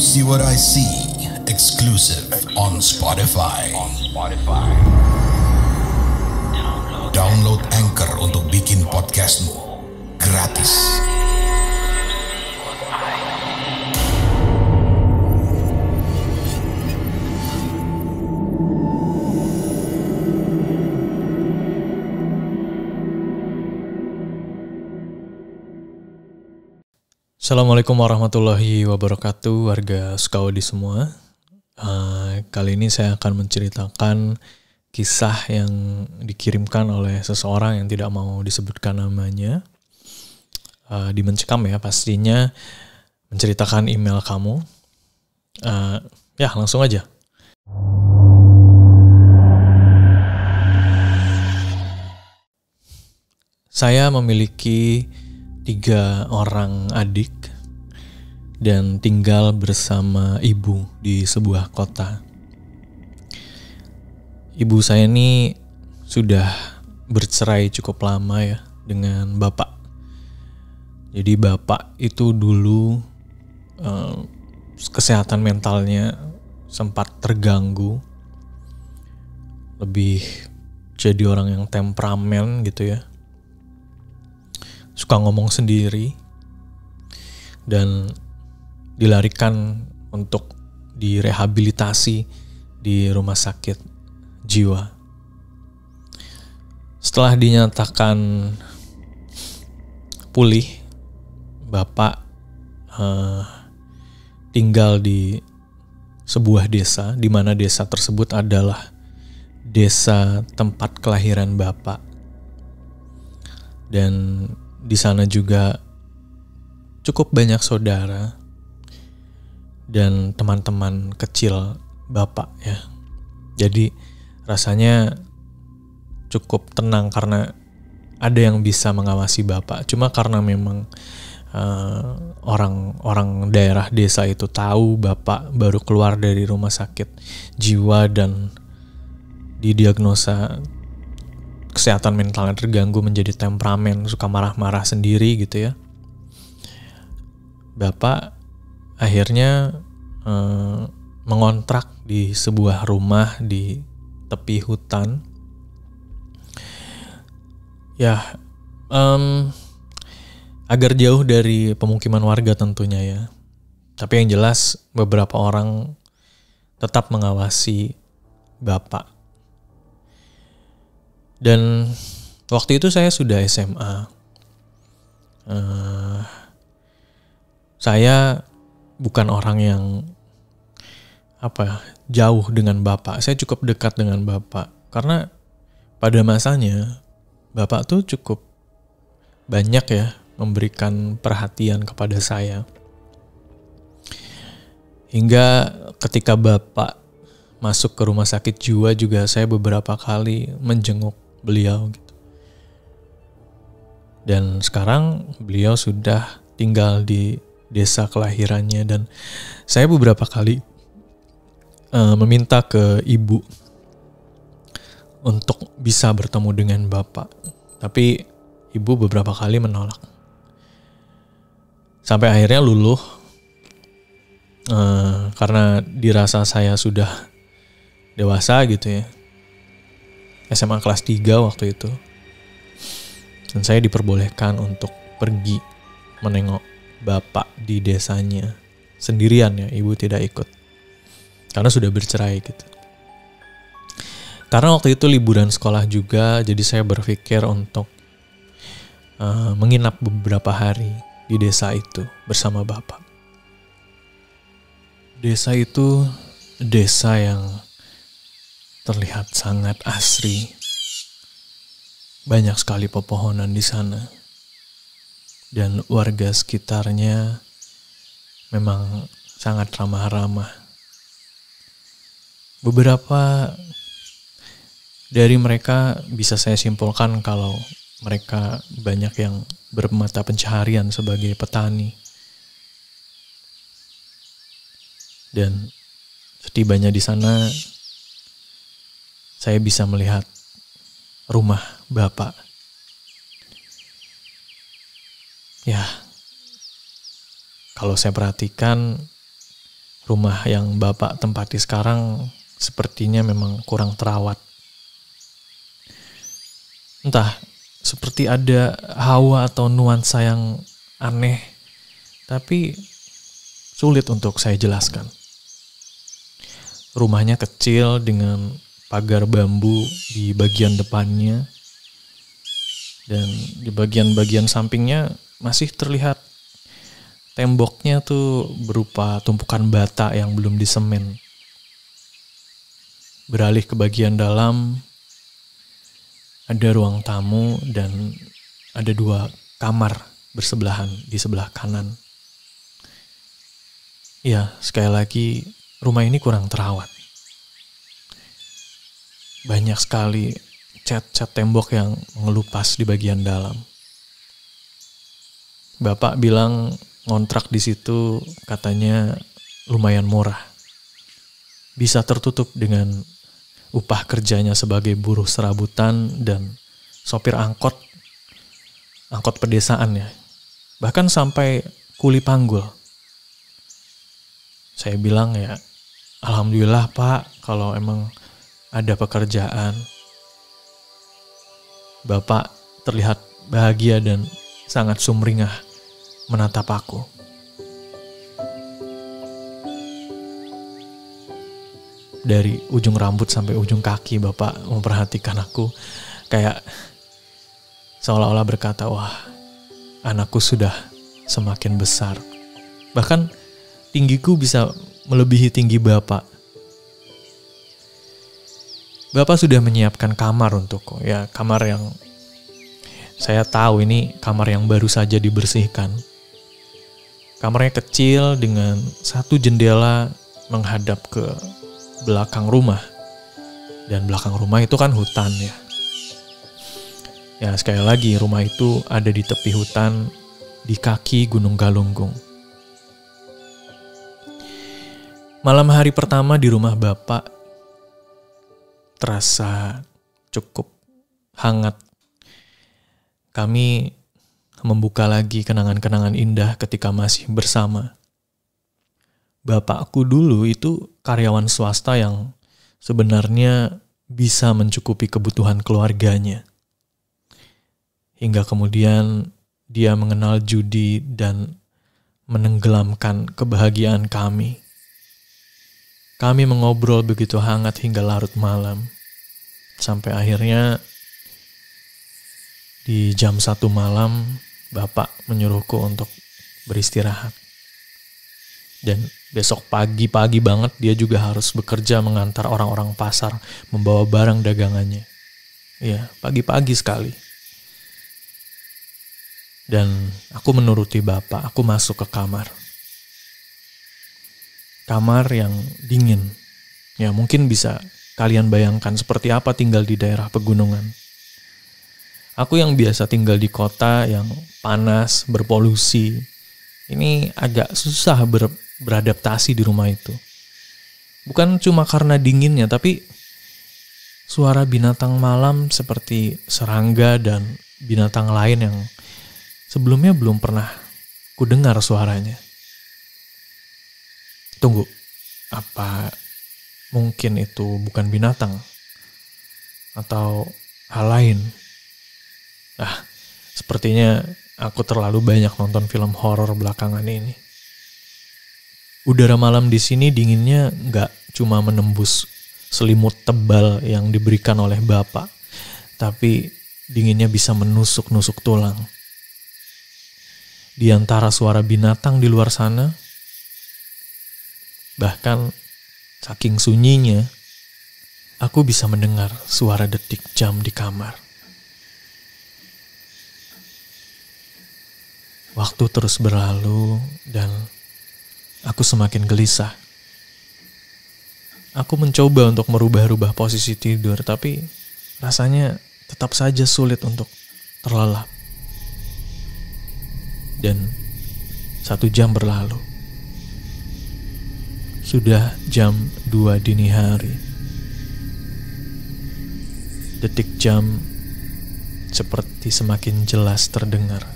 See What I See, exclusive on Spotify. Download Anchor untuk bikin podcastmu gratis. Assalamualaikum warahmatullahi wabarakatuh, warga Sukawati semua. Kali ini saya akan menceritakan kisah yang dikirimkan oleh seseorang yang tidak mau disebutkan namanya. Di Mencekam ya, pastinya menceritakan email kamu. Ya, langsung aja. Saya memiliki 3 orang adik dan tinggal bersama ibu di sebuah kota. Ibu saya ini sudah bercerai cukup lama ya dengan bapak. Jadi bapak itu dulu kesehatan mentalnya sempat terganggu. Lebih jadi orang yang temperamen gitu ya. Suka ngomong sendiri dan dilarikan untuk direhabilitasi di rumah sakit jiwa. Setelah dinyatakan pulih, bapak tinggal di sebuah desa, di mana desa tersebut adalah desa tempat kelahiran bapak. Dan di sana juga cukup banyak saudara dan teman-teman kecil bapak ya. Jadi rasanya cukup tenang karena ada yang bisa mengawasi bapak. Cuma karena memang orang-orang daerah desa itu tahu bapak baru keluar dari rumah sakit jiwa dan didiagnosa kesehatan mentalnya terganggu, menjadi temperamen, suka marah-marah sendiri gitu ya. Bapak akhirnya mengontrak di sebuah rumah di tepi hutan. Ya, agar jauh dari pemukiman warga tentunya ya. Tapi yang jelas beberapa orang tetap mengawasi bapak. Dan waktu itu saya sudah SMA. Saya bukan orang yang jauh dengan bapak. Saya cukup dekat dengan bapak karena pada masanya bapak tuh cukup banyak ya memberikan perhatian kepada saya. Hingga ketika bapak masuk ke rumah sakit jiwa juga saya beberapa kali menjenguk beliau gitu. Dan sekarang beliau sudah tinggal di desa kelahirannya dan saya beberapa kali meminta ke ibu untuk bisa bertemu dengan bapak. Tapi ibu beberapa kali menolak. Sampai akhirnya luluh karena dirasa saya sudah dewasa gitu ya. SMA kelas 3 waktu itu. Dan saya diperbolehkan untuk pergi menengok bapak di desanya. Sendirian ya, ibu tidak ikut. Karena sudah bercerai gitu. Karena waktu itu liburan sekolah juga, jadi saya berpikir untuk menginap beberapa hari di desa itu bersama bapak. Desa itu desa yang terlihat sangat asri. Banyak sekali pepohonan di sana. Dan warga sekitarnya memang sangat ramah-ramah. Beberapa dari mereka bisa saya simpulkan kalau mereka banyak yang bermata pencaharian sebagai petani. Dan setibanya di sana, saya bisa melihat rumah bapak. Ya, kalau saya perhatikan, rumah yang Bapak tempati sekarang sepertinya memang kurang terawat. Entah, seperti ada hawa atau nuansa yang aneh, tapi sulit untuk saya jelaskan. Rumahnya kecil dengan pagar bambu di bagian depannya, dan di bagian-bagian sampingnya masih terlihat temboknya tuh berupa tumpukan bata yang belum disemen. Beralih ke bagian dalam, ada ruang tamu dan ada 2 kamar bersebelahan di sebelah kanan. Ya, sekali lagi rumah ini kurang terawat. Banyak sekali cat-cat tembok yang mengelupas di bagian dalam. Bapak bilang ngontrak di situ katanya lumayan murah. Bisa tertutup dengan upah kerjanya sebagai buruh serabutan dan sopir angkot pedesaan ya. Bahkan sampai kuli panggul. Saya bilang ya, alhamdulillah Pak kalau emang ada pekerjaan. Bapak terlihat bahagia dan sangat sumringah menatap aku. Dari ujung rambut sampai ujung kaki Bapak memperhatikan aku, kayak seolah-olah berkata, wah, anakku sudah semakin besar. Bahkan tinggiku bisa melebihi tinggi Bapak. Bapak sudah menyiapkan kamar untukku, ya kamar yang saya tahu ini kamar yang baru saja dibersihkan. Kamarnya kecil dengan 1 jendela menghadap ke belakang rumah. Dan belakang rumah itu kan hutan ya. Ya sekali lagi rumah itu ada di tepi hutan di kaki Gunung Galunggung. Malam hari pertama di rumah Bapak terasa cukup hangat. Kami membuka lagi kenangan-kenangan indah ketika masih bersama. Bapakku dulu itu karyawan swasta yang sebenarnya bisa mencukupi kebutuhan keluarganya. Hingga kemudian dia mengenal judi dan menenggelamkan kebahagiaan kami. Kami mengobrol begitu hangat hingga larut malam. Sampai akhirnya di jam 1 malam Bapak menyuruhku untuk beristirahat. Dan besok pagi-pagi banget dia juga harus bekerja mengantar orang-orang pasar membawa barang dagangannya. Ya, pagi-pagi sekali. Dan aku menuruti Bapak, aku masuk ke kamar. Kamar yang dingin. Ya, mungkin bisa kalian bayangkan seperti apa tinggal di daerah pegunungan. Aku yang biasa tinggal di kota yang panas, berpolusi, ini agak susah beradaptasi di rumah itu. Bukan cuma karena dinginnya, tapi suara binatang malam seperti serangga dan binatang lain yang sebelumnya belum pernah kudengar suaranya. Tunggu, apa mungkin itu bukan binatang? Atau hal lain? Sepertinya aku terlalu banyak nonton film horor belakangan ini. Udara malam di sini dinginnya nggak cuma menembus selimut tebal yang diberikan oleh Bapak, tapi dinginnya bisa menusuk-nusuk tulang. Di antara suara binatang di luar sana, bahkan saking sunyinya, aku bisa mendengar suara detik jam di kamar. Waktu terus berlalu dan aku semakin gelisah. Aku mencoba untuk merubah-rubah posisi tidur, tapi rasanya tetap saja sulit untuk terlelap. Dan 1 jam berlalu. Sudah jam 2 dini hari. Detik jam seperti semakin jelas terdengar.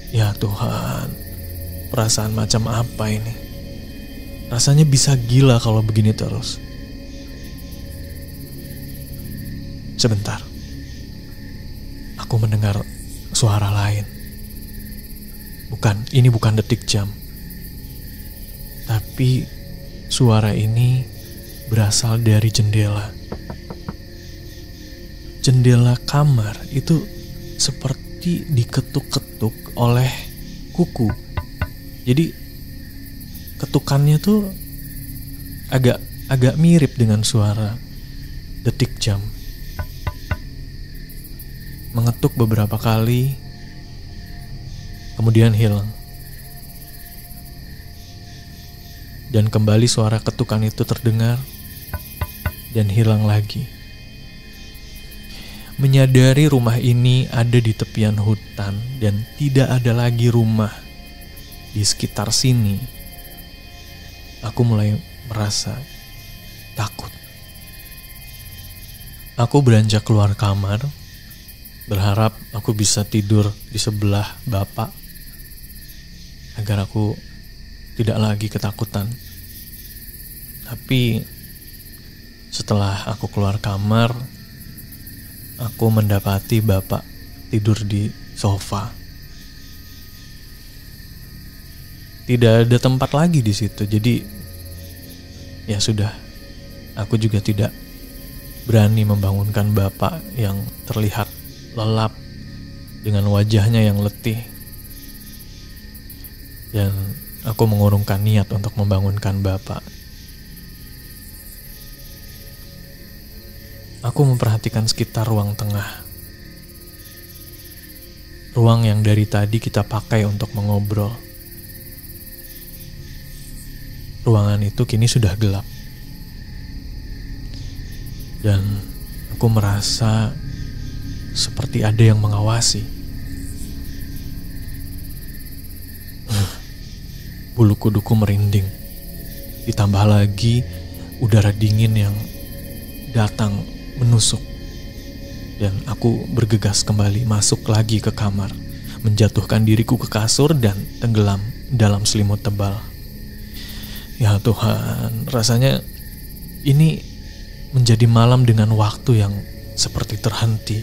Ya Tuhan, perasaan macam apa ini? Rasanya bisa gila kalau begini terus. Sebentar. Aku mendengar suara lain. Ini bukan detik jam. Tapi suara ini berasal dari jendela. Jendela kamar itu seperti diketuk-ketuk oleh kuku. Jadi ketukannya tuh agak mirip dengan suara detik jam. Mengetuk beberapa kali, kemudian hilang. Dan kembali suara ketukan itu terdengar dan hilang lagi. Menyadari rumah ini ada di tepian hutan dan tidak ada lagi rumah di sekitar sini, aku mulai merasa takut. Aku beranjak keluar kamar, berharap aku bisa tidur di sebelah bapak agar aku tidak lagi ketakutan. Tapi setelah aku keluar kamar, aku mendapati bapak tidur di sofa. Tidak ada tempat lagi di situ, jadi ya sudah. Aku juga tidak berani membangunkan bapak yang terlihat lelap dengan wajahnya yang letih. Dan aku mengurungkan niat untuk membangunkan bapak. Aku memperhatikan sekitar ruang tengah. Ruang yang dari tadi kita pakai untuk mengobrol. Ruangan itu kini sudah gelap. Dan aku merasa seperti ada yang mengawasi. Bulu kuduku merinding. Ditambah lagi udara dingin yang datang menusuk. Dan aku bergegas kembali masuk lagi ke kamar, menjatuhkan diriku ke kasur dan tenggelam dalam selimut tebal. Ya Tuhan, rasanya ini menjadi malam dengan waktu yang seperti terhenti.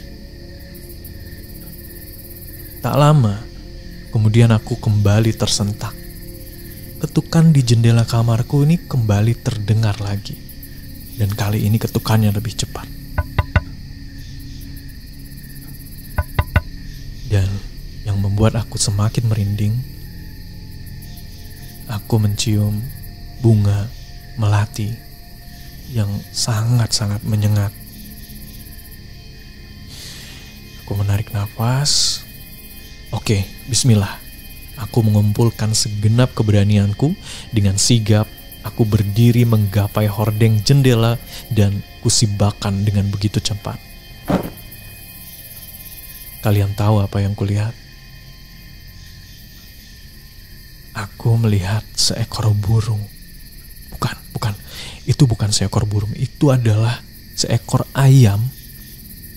Tak lama, kemudian aku kembali tersentak. Ketukan di jendela kamarku ini kembali terdengar lagi. Dan kali ini ketukannya lebih cepat. Dan yang membuat aku semakin merinding, aku mencium bunga melati yang sangat-sangat menyengat. Aku menarik nafas. Oke, bismillah. Aku mengumpulkan segenap keberanianku. Dengan sigap, aku berdiri menggapai hordeng jendela dan kusibakan dengan begitu cepat. Kalian tahu apa yang kulihat? Aku melihat seekor burung. Bukan. Itu bukan seekor burung. Itu adalah seekor ayam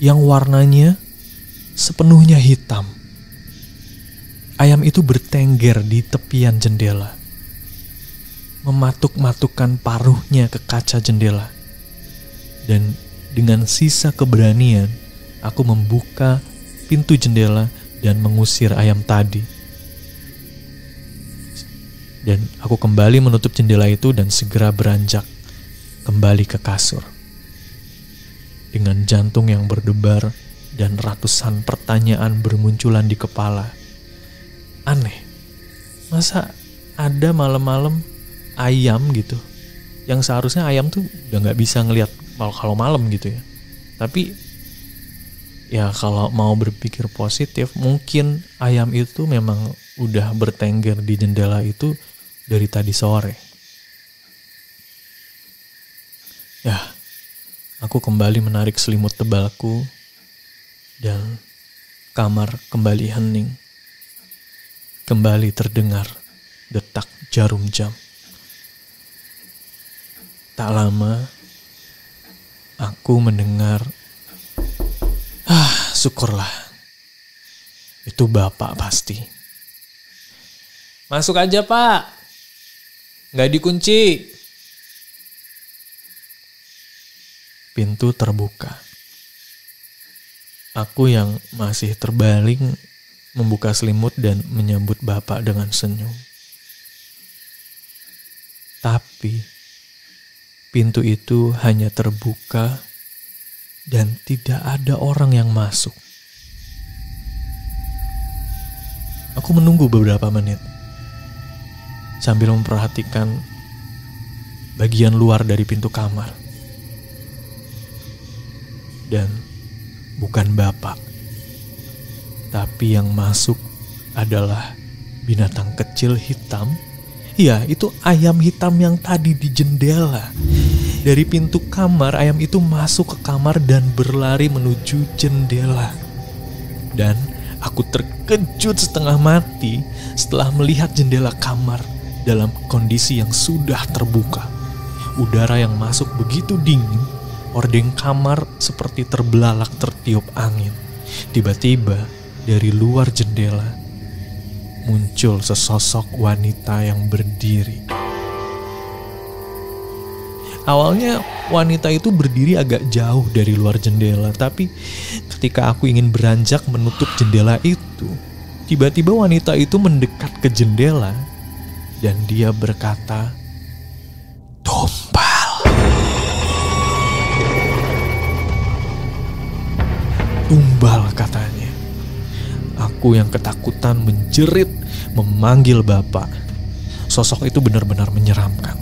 yang warnanya sepenuhnya hitam. Ayam itu bertengger di tepian jendela, mematuk-matukkan paruhnya ke kaca jendela. Dan dengan sisa keberanian, aku membuka pintu jendela dan mengusir ayam tadi. Dan aku kembali menutup jendela itu dan segera beranjak kembali ke kasur. Dengan jantung yang berdebar dan ratusan pertanyaan bermunculan di kepala. Aneh, masa ada malam-malam ayam gitu, yang seharusnya ayam tuh udah gak bisa ngelihat kalau malam gitu ya. Tapi ya kalau mau berpikir positif, mungkin ayam itu memang udah bertengger di jendela itu dari tadi sore. Ya, aku kembali menarik selimut tebalku dan kamar kembali hening. Kembali terdengar detak jarum jam. Tak lama, aku mendengar, syukurlah. Itu bapak pasti. Masuk aja, Pak. Nggak dikunci. Pintu terbuka. Aku yang masih terbaling membuka selimut dan menyambut bapak dengan senyum. Tapi pintu itu hanya terbuka dan tidak ada orang yang masuk. Aku menunggu beberapa menit sambil memperhatikan bagian luar dari pintu kamar. Dan bukan bapak, tapi yang masuk adalah binatang kecil hitam. Ya, itu ayam hitam yang tadi di jendela. Dari pintu kamar, ayam itu masuk ke kamar dan berlari menuju jendela. Dan aku terkejut setengah mati setelah melihat jendela kamar dalam kondisi yang sudah terbuka. Udara yang masuk begitu dingin, hordeng kamar seperti terbelalak tertiup angin. Tiba-tiba dari luar jendela muncul sesosok wanita yang berdiri. Awalnya wanita itu berdiri agak jauh dari luar jendela, tapi ketika aku ingin beranjak menutup jendela itu, tiba-tiba wanita itu mendekat ke jendela dan dia berkata, "Tumbal." Tumbal, katanya. Aku yang ketakutan menjerit memanggil bapak. Sosok itu benar-benar menyeramkan.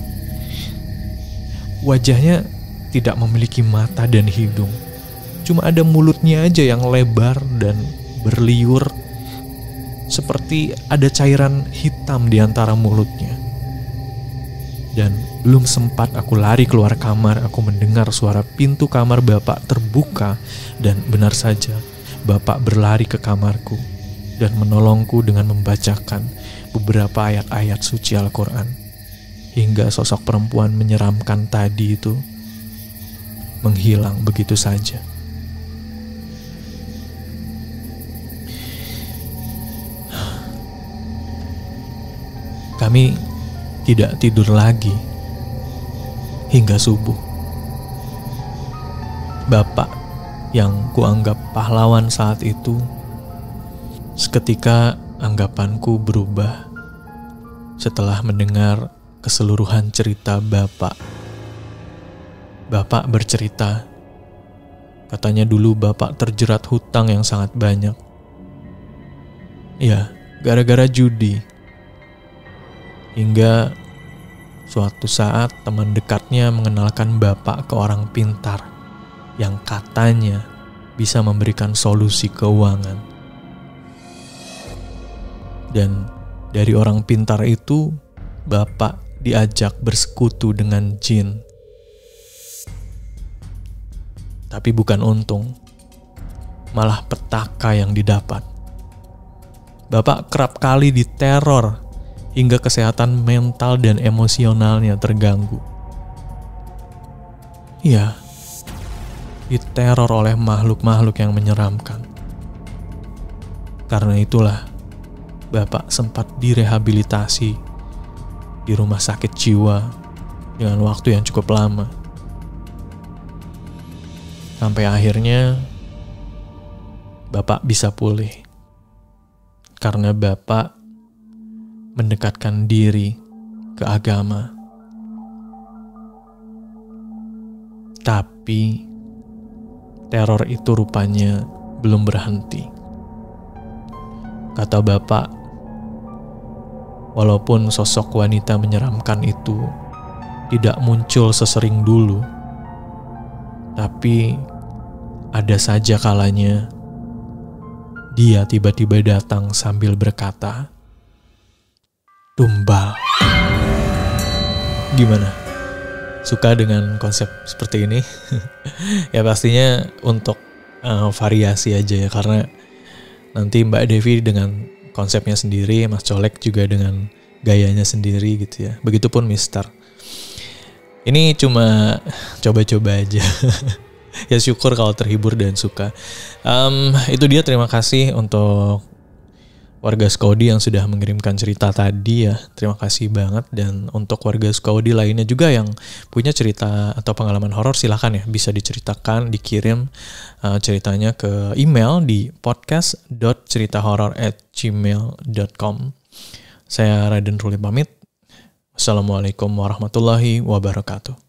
Wajahnya tidak memiliki mata dan hidung. Cuma ada mulutnya aja yang lebar dan berliur. Seperti ada cairan hitam di antara mulutnya. Dan belum sempat aku lari keluar kamar, aku mendengar suara pintu kamar bapak terbuka. Dan benar saja, bapak berlari ke kamarku dan menolongku dengan membacakan beberapa ayat-ayat suci Al-Quran. Hingga sosok perempuan menyeramkan tadi itu menghilang begitu saja. Kami tidak tidur lagi hingga subuh. Bapak yang kuanggap pahlawan saat itu, seketika anggapanku berubah setelah mendengar keseluruhan cerita bapak. Bapak bercerita, katanya dulu bapak terjerat hutang yang sangat banyak. Ya, gara-gara judi. Hingga suatu saat teman dekatnya mengenalkan bapak ke orang pintar yang katanya bisa memberikan solusi keuangan. Dan dari orang pintar itu, bapak diajak bersekutu dengan jin. Tapi bukan untung, malah petaka yang didapat. Bapak kerap kali diteror hingga kesehatan mental dan emosionalnya terganggu. Iya, diteror oleh makhluk-makhluk yang menyeramkan. Karena itulah, bapak sempat direhabilitasi di rumah sakit jiwa dengan waktu yang cukup lama. Sampai akhirnya bapak bisa pulih. Karena bapak mendekatkan diri ke agama. Tapi teror itu rupanya belum berhenti. Kata bapak, walaupun sosok wanita menyeramkan itu tidak muncul sesering dulu, tapi ada saja kalanya dia tiba-tiba datang sambil berkata, "Tumbal." Gimana? Suka dengan konsep seperti ini? Ya pastinya untuk variasi aja ya, karena nanti Mbak Devi dengan konsepnya sendiri, Mas Colek juga dengan gayanya sendiri gitu ya. Begitupun Mister. Ini cuma coba-coba aja. Ya syukur kalau terhibur dan suka. Itu dia, terima kasih untuk warga Skaudi yang sudah mengirimkan cerita tadi ya. Terima kasih banget. Dan untuk warga Skaudi lainnya juga yang punya cerita atau pengalaman horor, silahkan ya bisa diceritakan, dikirim ceritanya ke email di podcast.ceritahoror@gmail.com. Saya Raden Ruli pamit. Wassalamualaikum warahmatullahi wabarakatuh.